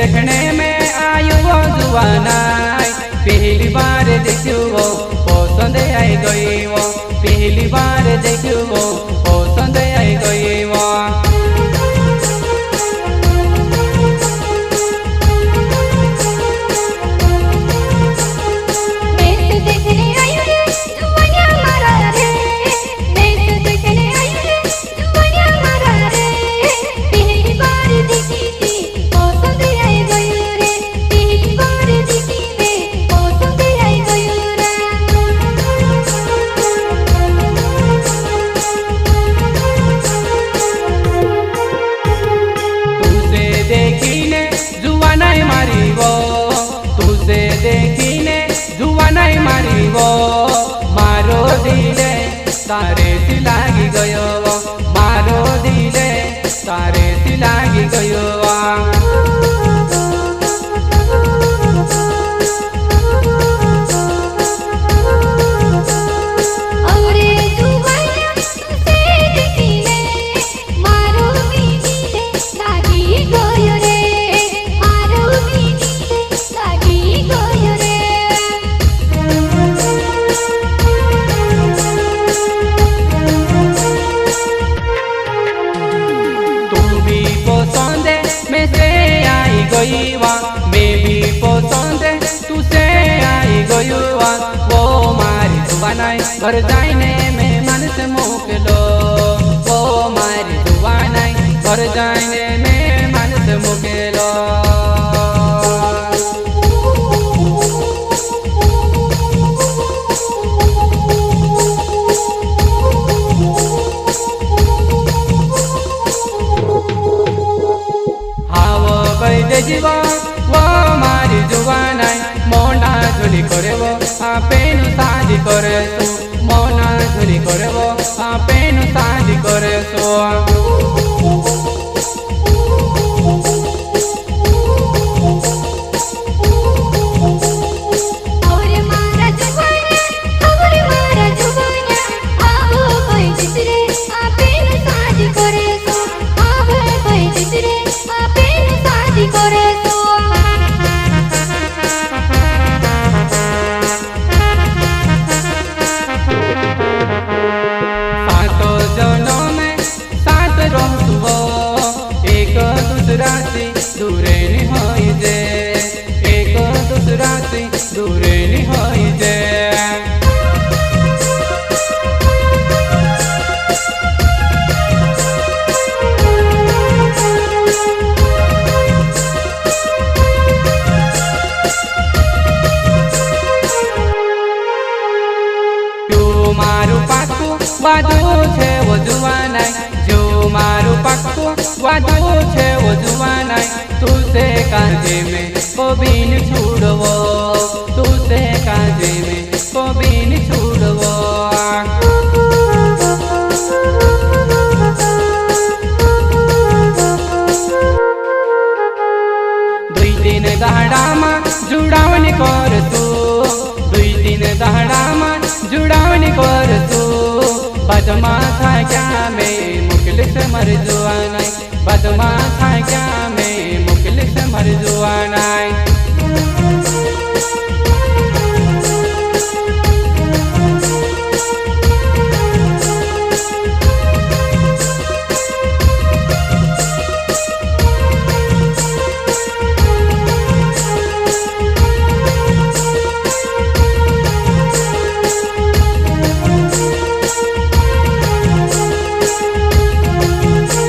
देखने में आयु वो जुआना पहली बार देखू वो पसंद आई गई वो पहली बार देखू वो पसंद आई गई वो मारो दिले तारे सी लागी गयो मारो दिले तारे सी लागी गयो मैं भी पसंद तुझसे आई गई वो मारी जुबानाई घर जाने में मन से मोकलो वो मारी जुबानाई घर जाने में मन से मोकलो जीवा वो मारी जुबाना मोना झुली करे वो पेनु शादी करे सो मोना झुली करे वो पेनु शादी करे सो दूरे नहीं होई जे एक दूसरा से दूरे नहीं होई जे जो मारू पाकू वादू छे वो जुवाना जो मारू पाकू वादू छे वो जुवाना तुझसे कांधे में कोबीन छुड़वो तुझसे कांधे में कोबीन छुड़वो दुई दिन दहाड़ामा जुड़ावनी कर तू दुई दिन दहाड़ामा जुड़ावनी कर तू बदमा था क्या मैं मुकल से मर जुआना बदमा था क्या मैं मुकल से मर जुआना